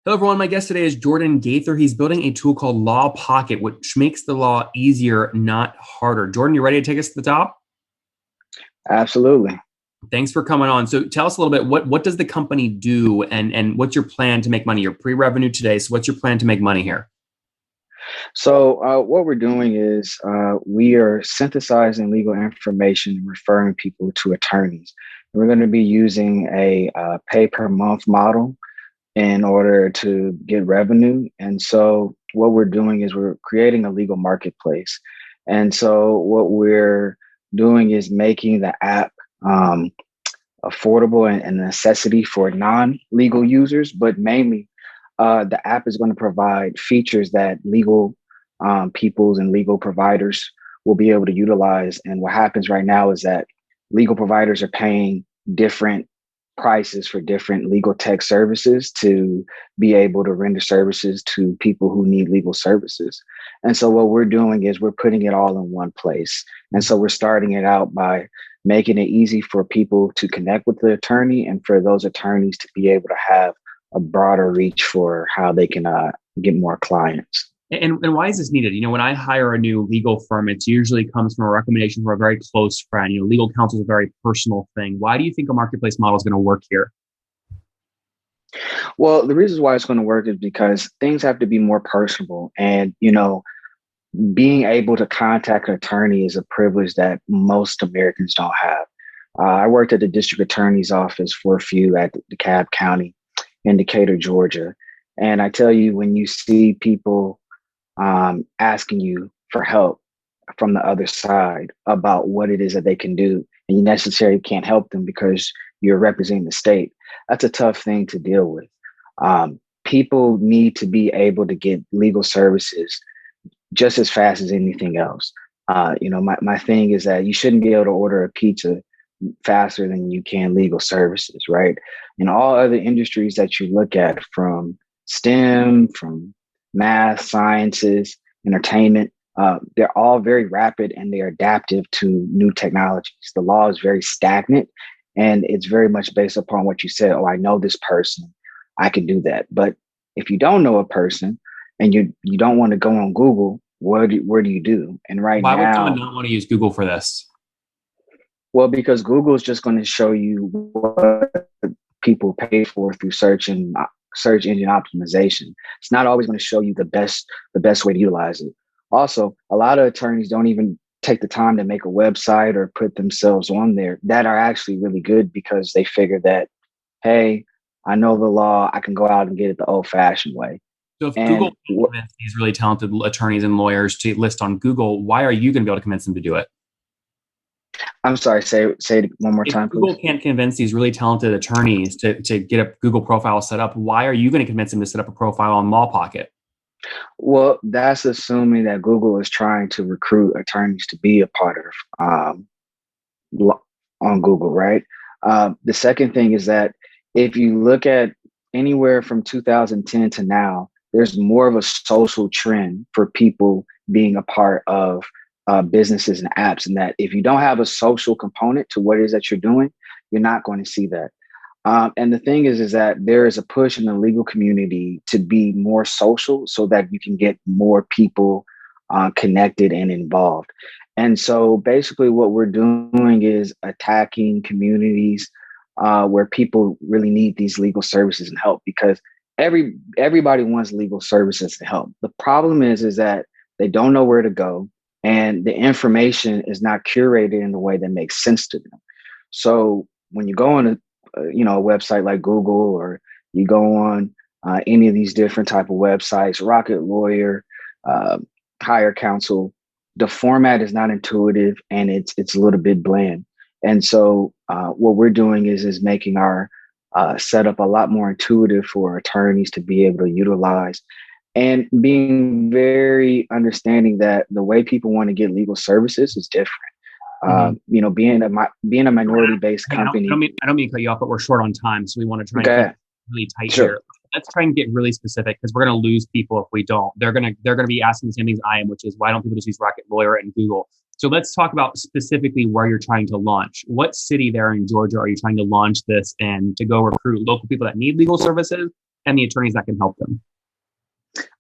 Hello, everyone. My guest today is Jordan Gaither. He's building a tool called Law Pocket, which makes the law easier, not harder. Jordan, you ready to take us to the top? Absolutely. Thanks for coming on. So tell us a little bit, what does the company do and what's your plan to make money? You're pre-revenue today. So what's your plan to make money here? So what we're doing is we are synthesizing legal information and referring people to attorneys. We're going to be using a pay per month model in order to get revenue. And so what we're doing is we're creating a legal marketplace. And so what we're doing is making the app affordable and a necessity for non-legal users, but mainly the app is going to provide features that legal peoples and legal providers will be able to utilize. And what happens right now is that legal providers are paying different prices for different legal tech services to be able to render services to people who need legal services. And so what we're doing is we're putting it all in one place. And so we're starting it out by making it easy for people to connect with the attorney and for those attorneys to be able to have a broader reach for how they can get more clients. And why is this needed? When I hire a new legal firm, it usually comes from a recommendation from a very close friend. Legal counsel is a very personal thing. Why do you think a marketplace model is going to work here? Well, the reasons why it's going to work is because things have to be more personable. And, being able to contact an attorney is a privilege that most Americans don't have. I worked at the district attorney's office for a few at DeKalb County in Decatur, Georgia. And I tell you, when you see people asking you for help from the other side about what it is that they can do, and you necessarily can't help them because you're representing the state, that's a tough thing to deal with. People need to be able to get legal services just as fast as anything else. My thing is that you shouldn't be able to order a pizza faster than you can legal services, right? In all other industries that you look at, from STEM, from math, sciences, entertainment, they're all very rapid and they're adaptive to new technologies. The law is very stagnant and it's very much based upon what you said. Oh, I know this person, I can do that. But if you don't know a person and you don't want to go on Google, where do you do? And right Why would someone now, not want to use Google for this? well, because Google is just going to show you what people pay for through search engine optimization. It's not always going to show you the best way to utilize it. Also, a lot of attorneys don't even take the time to make a website or put themselves on there that are actually really good because they figure that, hey, I know the law, I can go out and get it the old fashioned way. So if Google And can convince these really talented attorneys and lawyers to list on Google, why are you going to be able to convince them to do it? I'm sorry, say it one more If time, Google please. can't convince these really talented attorneys to get a Google profile set up, why are you going to convince them to set up a profile on Law Pocket? Well, that's assuming that Google is trying to recruit attorneys to be a part of on Google, right? The second thing is that if you look at anywhere from 2010 to now, there's more of a social trend for people being a part of businesses and apps. And that if you don't have a social component to what it is that you're doing, you're not going to see that. And the thing is that there is a push in the legal community to be more social so that you can get more people connected and involved. And so basically what we're doing is attacking communities where people really need these legal services and help because everybody wants legal services to help. The problem is that they don't know where to go and the information is not curated in a way that makes sense to them. So when you go on a website like Google or you go on any of these different type of websites, Rocket Lawyer, uh, Hire Counsel, the format is not intuitive and it's a little bit bland. And so what we're doing is making our setup a lot more intuitive for attorneys to be able to utilize and being very understanding that the way people want to get legal services is different. Mm-hmm. Being a minority based Hey, company. I don't mean to cut you off, but we're short on time, so we want to try and keep Okay, it really tight sure. here. Let's try and get really specific because we're going to lose people if we don't. They're gonna be asking the same things I am, which is why don't people just use Rocket Lawyer and Google? So let's talk about specifically where you're trying to launch. What city there in Georgia are you trying to launch this in to go recruit local people that need legal services and the attorneys that can help them?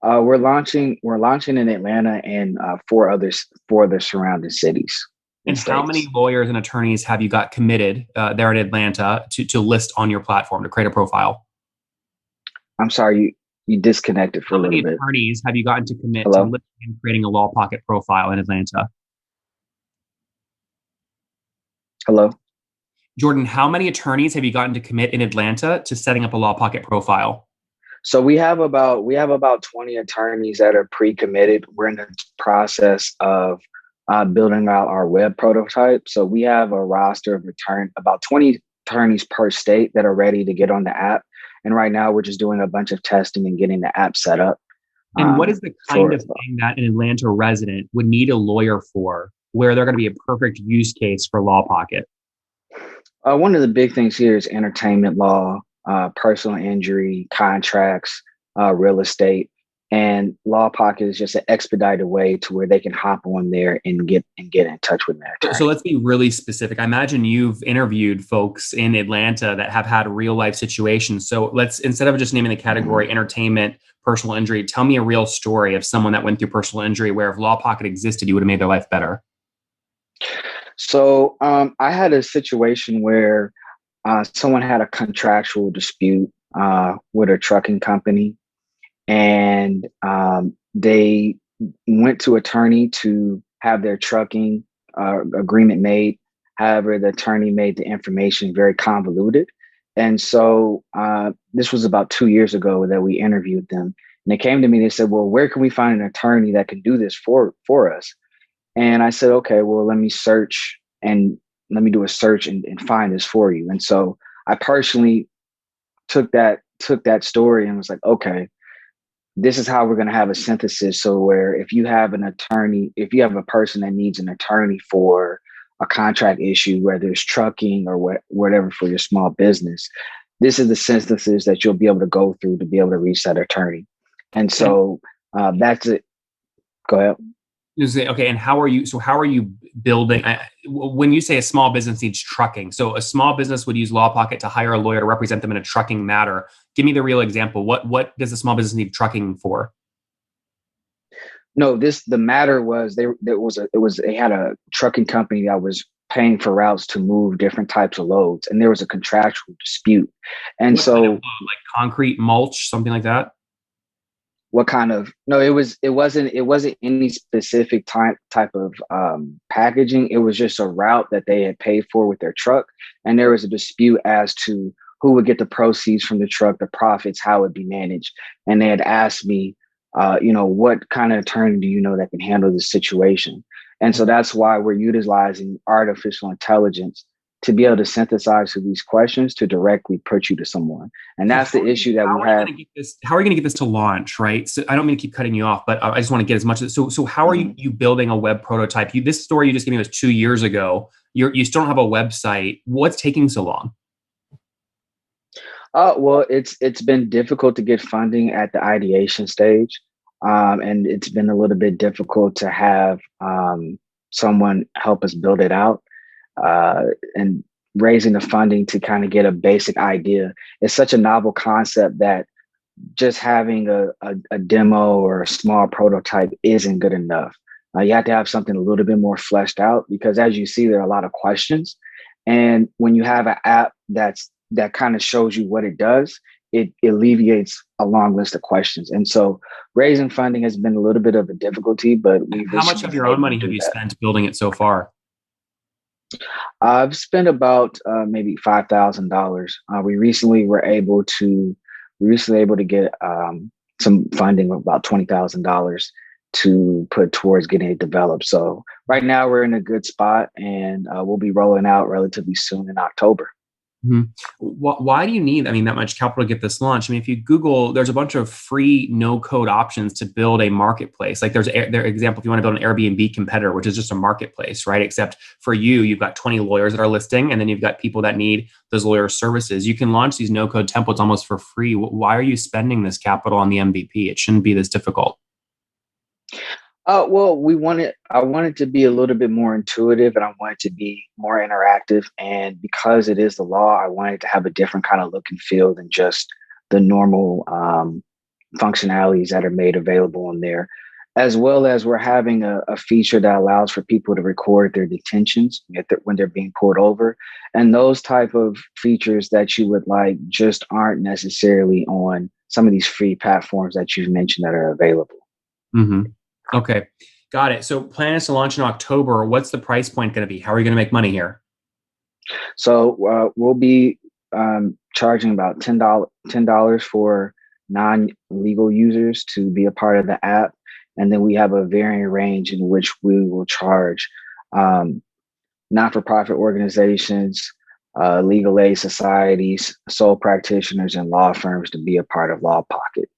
We're launching in Atlanta and four other surrounding cities and And how states. many lawyers and attorneys have you got committed there in Atlanta to list on your platform to create a profile? I'm sorry, you disconnected for How a little many bit. attorneys have you gotten to commit to Hello? listing and creating a Law Pocket profile in Atlanta? Hello? Jordan, how many attorneys have you gotten to commit in Atlanta to setting up a Law Pocket profile? So we have about 20 attorneys that are pre-committed. We're in the process of building out our web prototype. So we have a roster of about 20 attorneys per state that are ready to get on the app. And right now we're just doing a bunch of testing and getting the app set up. And what is the kind For of thing that an Atlanta resident would need a lawyer for where they're going to be a perfect use case for Law Pocket? One of the big things here is entertainment law, personal injury, contracts, real estate, and Law Pocket is just an expedited way to where they can hop on there and get in touch with their So attorney. let's be really specific. I imagine you've interviewed folks in Atlanta that have had real life situations. So let's, instead of just naming the category entertainment, personal injury, tell me a real story of someone that went through personal injury where if Law Pocket existed, you would have made their life better. So I had a situation where someone had a contractual dispute with a trucking company, and they went to attorney to have their trucking agreement made. However, the attorney made the information very convoluted. And so this was about 2 years ago that we interviewed them. And they came to me, they said, well, where can we find an attorney that can do this for us? And I said, okay, well, let me do a search and find this for you. And so I personally took that story and was like, okay, this is how we're going to have a synthesis. So where if you have an attorney, if you have a person that needs an attorney for a contract issue, whether it's trucking or whatever for your small business, this is the synthesis that you'll be able to go through to be able to reach that attorney. And And so that's it. Go ahead. you say, okay, and how are you? So how are you building? When you say a small business needs trucking, so a small business would use Law Pocket to hire a lawyer to represent them in a trucking matter. Give me the real example. What does a small business need trucking for? No, the matter was they had a trucking company that was paying for routes to move different types of loads, and there was a contractual dispute. And What kind of so load? Like concrete, mulch, something like that? what kind of no, it wasn't any specific type of packaging. It was just a route that they had paid for with their truck, and there was a dispute as to who would get the proceeds from the truck, the profits, how it would be managed. And they had asked me, what kind of attorney do you know that can handle this situation? And so that's why we're utilizing artificial intelligence to be able to synthesize these questions to directly put you to someone. And So that's the issue that how we are you have. going to get this? How are you going to get this to launch? Right. So I don't mean to keep cutting you off, but I just want to get as much. So how are Mhm. you building a web prototype? This story you just gave me was 2 years ago. You still don't have a website. What's taking so long? Well, it's been difficult to get funding at the ideation stage, and it's been a little bit difficult to have someone help us build it out, and raising the funding to kind of get a basic idea. It's such a novel concept that just having a demo or a small prototype isn't good enough. You have to have something a little bit more fleshed out because, as you see, there are a lot of questions. And when you have an app that kind of shows you what it does, it alleviates a long list of questions. And so, raising funding has been a little bit of a difficulty, but we've How much recently of been your own able to money have do you that. spent building it so far? I've spent about maybe $5,000. We recently able to get some funding of about $20,000 to put towards getting it developed. So right now we're in a good spot, and we'll be rolling out relatively soon in October. Mhm. Why do you need, I mean, that much capital to get this launched? I mean, if you Google, there's a bunch of free no code options to build a marketplace. Like there's example, if you want to build an Airbnb competitor, which is just a marketplace, right? Except for you've got 20 lawyers that are listing, and then you've got people that need those lawyer services. You can launch these no code templates almost for free. Why are you spending this capital on the MVP? It shouldn't be this difficult. Well, I wanted to be a little bit more intuitive and I wanted to be more interactive. And because it is the law, I wanted to have a different kind of look and feel than just the normal functionalities that are made available in there, as well as we're having a feature that allows for people to record their detentions when they're being pulled over. And those type of features that you would like just aren't necessarily on some of these free platforms that you've mentioned that are available. Mm-hmm. Okay. Got it. So plan is to launch in October. What's the price point going to be? How are you going to make money here? So we'll be charging about $10 for non-legal users to be a part of the app. And then we have a varying range in which we will charge not-for-profit organizations, legal aid societies, sole practitioners, and law firms to be a part of Law Pocket.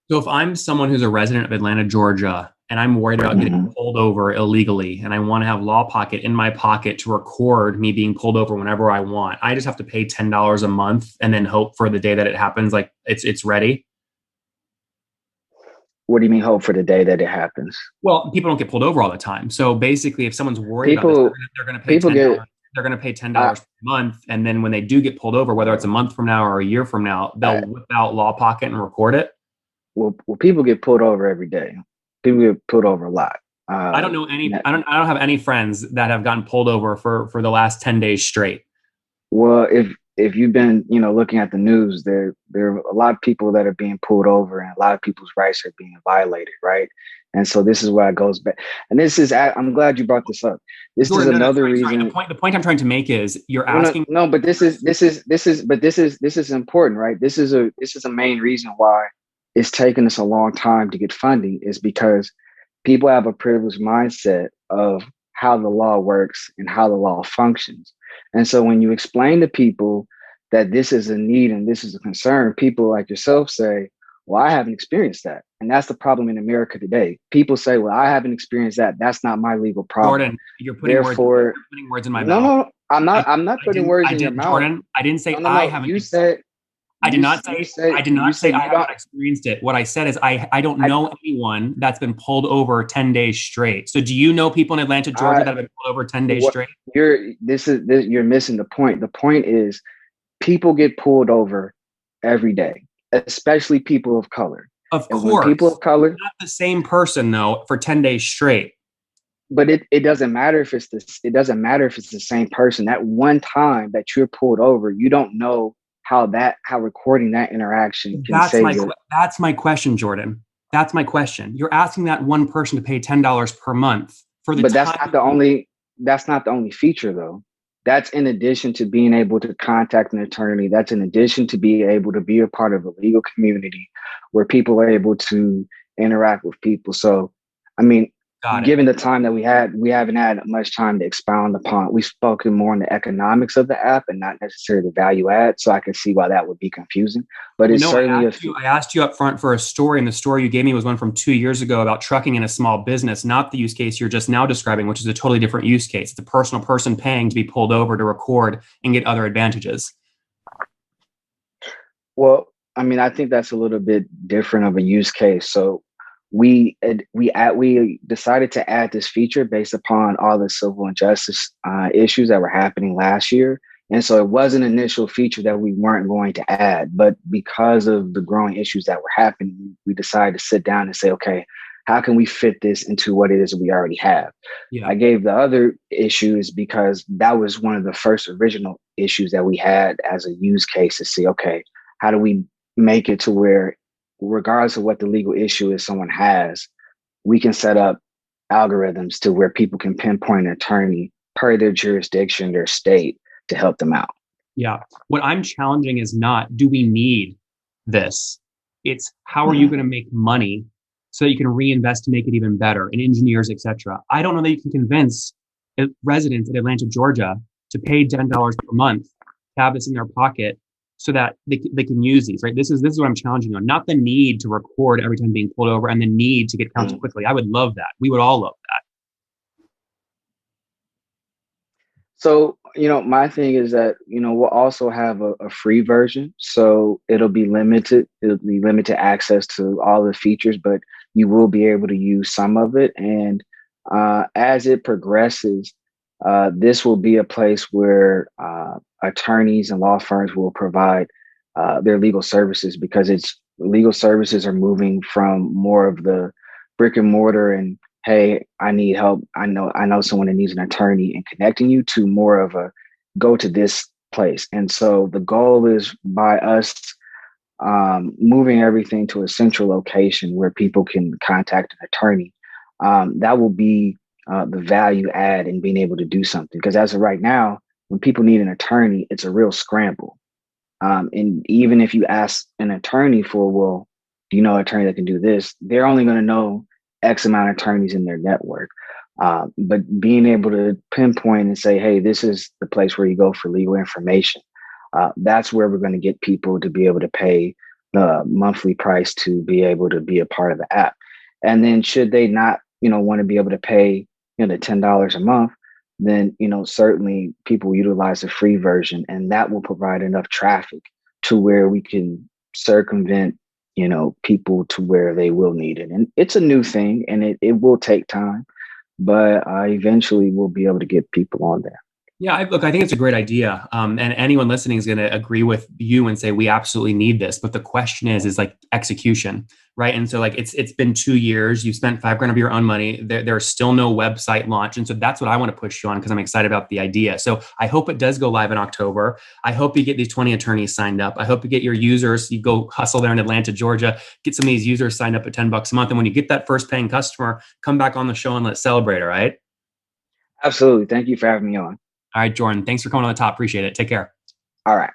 So if I'm someone who's a resident of Atlanta, Georgia, and I'm worried about getting pulled over illegally, and I want to have Law Pocket in my pocket to record me being pulled over whenever I want, I just have to pay $10 a month and then hope for the day that it happens, like it's ready. What do you mean hope for the day that it happens? Well, people don't get pulled over all the time. So basically, if someone's worried about this, they're going to pay people $10. get They're going to pay $10 per month, and then when they do get pulled over, whether it's a month from now or a year from now, they'll whip out Law Pocket and record it. Well, people get pulled over every day. People get pulled over a lot. I don't know any. I don't have any friends that have gotten pulled over for the last 10 days straight. Well, if you've been looking at the news, there are a lot of people that are being pulled over, and a lot of people's rights are being violated, right? And so this is why it goes back. And this is I'm glad you brought this up. This is another reason. Sorry. The point I'm trying to make is you're asking. No, but this is important, right? This is a main reason why it's taken us a long time to get funding, is because people have a privileged mindset of how the law works and how the law functions. And so when you explain to people that this is a need and this is a concern, people like yourself say, well, I haven't experienced that. And that's the problem in America today. People say, well, I haven't experienced that. That's not my legal problem. Jordan, you're putting words in my mouth. No, I'm not putting words in your mouth. Jordan, I didn't say I haven't. You said, I did not say I haven't experienced it. What I said is I don't know anyone that's been pulled over 10 days straight. So do you know people in Atlanta, Georgia that have been pulled over 10 days straight? You're missing the point. The point is people get pulled over every day, especially people of color. Of course. People of color. Not the same person though for 10 days straight. But it doesn't matter if it's the same person. That one time that you're pulled over, you don't know how recording that interaction can save you. That's my question, Jordan. That's my question. You're asking that one person to pay $10 per month for the. But that's not the only feature though. That's in addition to being able to contact an attorney. That's in addition to being able to be a part of a legal community where people are able to interact with people. So, I mean, given the time that we haven't had much time to expound upon. We've spoken more on the economics of the app and not necessarily the value add. So I can see why that would be confusing. But it's certainly I asked you up front for a story, and the story you gave me was one from 2 years ago about trucking in a small business, not the use case you're just now describing, which is a totally different use case. It's a personal person paying to be pulled over to record and get other advantages. Well, I mean, I think that's a little bit different of a use case. So we decided to add this feature based upon all the civil injustice issues that were happening last year. And so it was an initial feature that we weren't going to add, but because of the growing issues that were happening, we decided to sit down and say, okay, how can we fit this into what it is we already have? Yeah. I gave the other issues because that was one of the first original issues that we had as a use case to see, okay, how do we make it to where regardless of what the legal issue is someone has, we can set up algorithms to where people can pinpoint an attorney per their jurisdiction, their state, to help them out. Yeah. What I'm challenging is not, do we need this? It's how are you going to make money so that you can reinvest to make it even better, and engineers, etc. I don't know that you can convince residents in Atlanta, Georgia to pay $10 per month to have this in their pocket so that they can use these, right? This is what I'm challenging on, not the need to record every time being pulled over and the need to get counted quickly. I would love that. We would all love that. So, my thing is that, we'll also have a free version. So it'll be limited access to all the features, but you will be able to use some of it. And as it progresses, this will be a place where attorneys and law firms will provide their legal services, because it's legal services are moving from more of the brick and mortar and, hey, I need help. I know someone that needs an attorney, and connecting you to more of a, go to this place. And so the goal is, by us moving everything to a central location where people can contact an attorney, that will be the value add in being able to do something. Because as of right now, when people need an attorney, it's a real scramble. And even if you ask an attorney for, well, do you know an attorney that can do this? They're only going to know X amount of attorneys in their network. But being able to pinpoint and say, hey, this is the place where you go for legal information. That's where we're going to get people to be able to pay the monthly price to be able to be a part of the app. And then should they not, want to be able to pay, the $10 a month, then, certainly people utilize the free version, and that will provide enough traffic to where we can circumvent, people to where they will need it. And it's a new thing, and it will take time, but eventually we'll be able to get people on there. Yeah, look, I think it's a great idea. And anyone listening is going to agree with you and say, we absolutely need this. But the question is like execution, right? And so like, it's been 2 years, you spent $5,000 of your own money. There's still no website launch. And so that's what I want to push you on, because I'm excited about the idea. So I hope it does go live in October. I hope you get these 20 attorneys signed up. I hope you get your users, you go hustle there in Atlanta, Georgia, get some of these users signed up at $10 a month. And when you get that first paying customer, come back on the show and let's celebrate, all right? Absolutely. Thank you for having me on. All right, Jordan, thanks for coming on the top. Appreciate it. Take care. All right.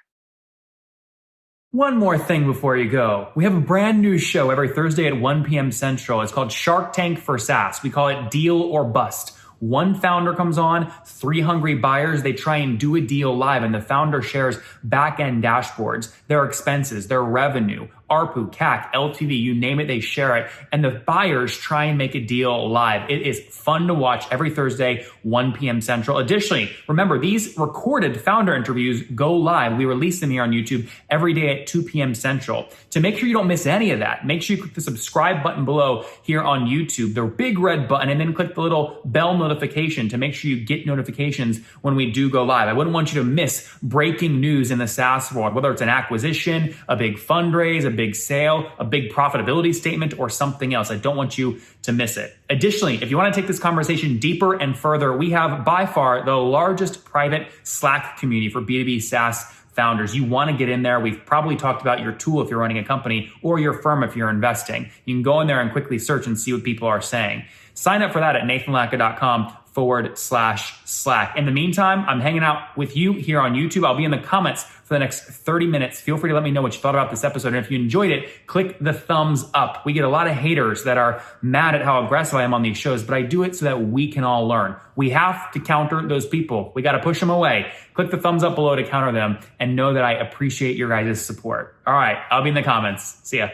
One more thing before you go. We have a brand new show every Thursday at 1 p.m. Central. It's called Shark Tank for SaaS. We call it Deal or Bust. One founder comes on, 3 hungry buyers. They try and do a deal live, and the founder shares back-end dashboards, their expenses, their revenue, ARPU, CAC, LTV, you name it, they share it. And the buyers try and make a deal live. It is fun to watch every Thursday, 1 p.m. Central. Additionally, remember, these recorded founder interviews go live. We release them here on YouTube every day at 2 p.m. Central. To make sure you don't miss any of that, make sure you click the subscribe button below here on YouTube, the big red button, and then click the little bell notification to make sure you get notifications when we do go live. I wouldn't want you to miss breaking news in the SaaS world, whether it's an acquisition, a big fundraise, a big sale, a big profitability statement, or something else. I don't want you to miss it. Additionally, if you want to take this conversation deeper and further, we have by far the largest private Slack community for B2B SaaS founders. You want to get in there. We've probably talked about your tool if you're running a company, or your firm if you're investing. You can go in there and quickly search and see what people are saying. Sign up for that at nathanlatka.com/Slack. In the meantime, I'm hanging out with you here on YouTube. I'll be in the comments for the next 30 minutes. Feel free to let me know what you thought about this episode. And if you enjoyed it, click the thumbs up. We get a lot of haters that are mad at how aggressive I am on these shows, but I do it so that we can all learn. We have to counter those people. We got to push them away. Click the thumbs up below to counter them, and know that I appreciate your guys' support. All right, I'll be in the comments. See ya.